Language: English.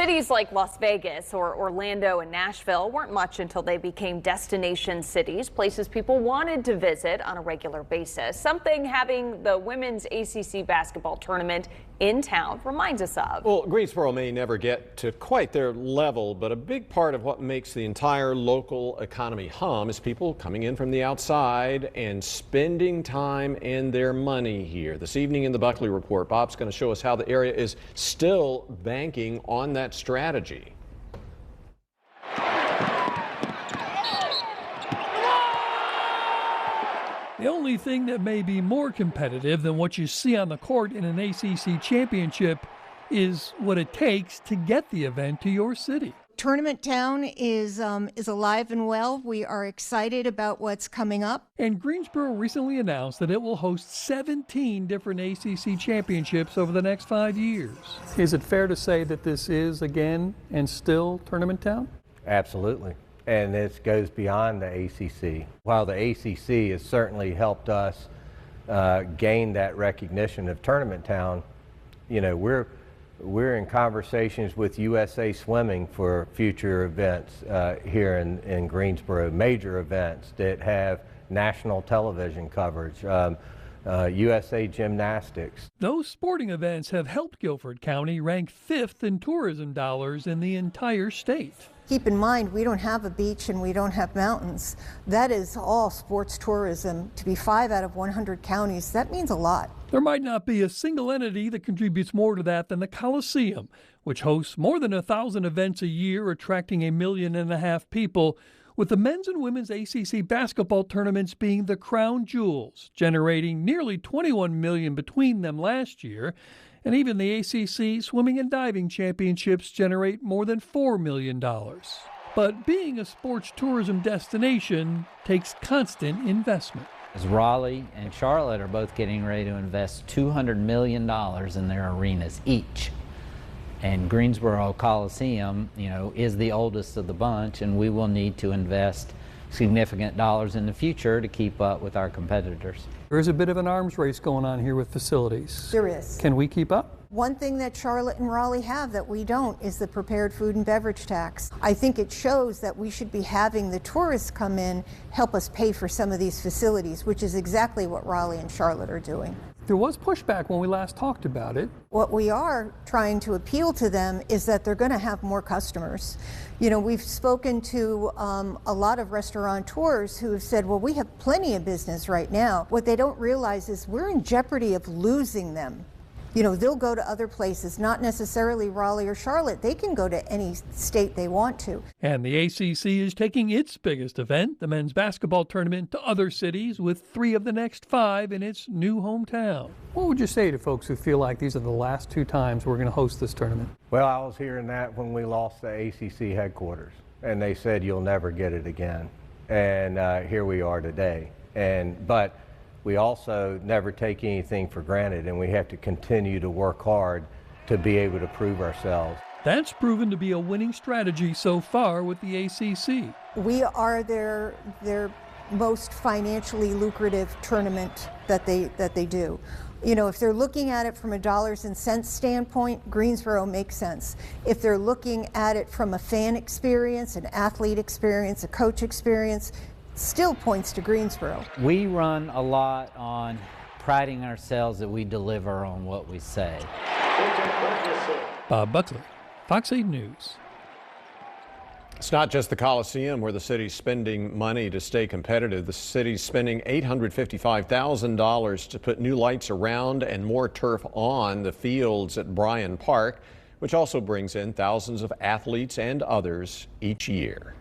Cities like Las Vegas or Orlando and Nashville weren't much until they became destination cities, places people wanted to visit on a regular basis. Something having the women's ACC basketball tournament in town reminds us of. Well, Greensboro may never get to quite their level, but a big part of what makes the entire local economy hum is people coming in from the outside and spending time and their money here. This evening in the Buckley Report, Bob's going to show us how the area is still banking on that strategy. The only thing that may be more competitive than what you see on the court in an ACC championship is what it takes to get the event to your city. Tournament Town is alive and well. We are excited about what's coming up. And Greensboro recently announced that it will host 17 different ACC championships over the next 5 years. Is it fair to say that this is, again, and still Tournament Town? Absolutely. And it goes beyond the ACC. While the ACC has certainly helped us gain that recognition of Tournament Town, you know, we're in conversations with USA Swimming for future events here in Greensboro, major events that have national television coverage. USA Gymnastics. Those sporting events have helped Guilford County rank 5th in tourism dollars in the entire state. Keep in mind, we don't have a beach and we don't have mountains. That is all sports tourism. To be 5 out of 100 counties, that means a lot. There might not be a single entity that contributes more to that than the Coliseum, which hosts more than 1,000 events a year, attracting 1.5 million people, with the men's and women's ACC basketball tournaments being the crown jewels, generating nearly $21 million between them last year. And even the ACC swimming and diving championships generate more than $4 million. But being a sports tourism destination takes constant investment. As Raleigh and Charlotte are both getting ready to invest $200 million in their arenas each. And Greensboro Coliseum, you know, is the oldest of the bunch, and we will need to invest significant dollars in the future to keep up with our competitors. There's a bit of an arms race going on here with facilities. There is. Can we keep up? One thing that Charlotte and Raleigh have that we don't is the prepared food and beverage tax. I think it shows that we should be having the tourists come in, help us pay for some of these facilities, which is exactly what Raleigh and Charlotte are doing. There was pushback when we last talked about it. What we are trying to appeal to them is that they're going to have more customers. You know, we've spoken to a lot of restaurateurs who have said, well, we have plenty of business right now. What they don't realize is we're in jeopardy of losing them. You know, they'll go to other places, not necessarily Raleigh or Charlotte. They can go to any state they want to. And the ACC is taking its biggest event, the men's basketball tournament, to other cities, with 3 of the next 5 in its new hometown. What would you say to folks who feel like these are the last 2 times we're going to host this tournament? Well, I was hearing that when we lost the ACC headquarters, and they said you'll never get it again. And here we are today. But we also never take anything for granted, and we have to continue to work hard to be able to prove ourselves. That's proven to be a winning strategy so far with the ACC. We are their most financially lucrative tournament that they do. You know, if they're looking at it from a dollars and cents standpoint, Greensboro makes sense. If they're looking at it from a fan experience, an athlete experience, a coach experience, still points to Greensboro. We run a lot on priding ourselves that we deliver on what we say. Bob Buckley, Fox 8 News. It's not just the Coliseum where the city's spending money to stay competitive. The city's spending $855,000 to put new lights around and more turf on the fields at Bryan Park, which also brings in thousands of athletes and others each year.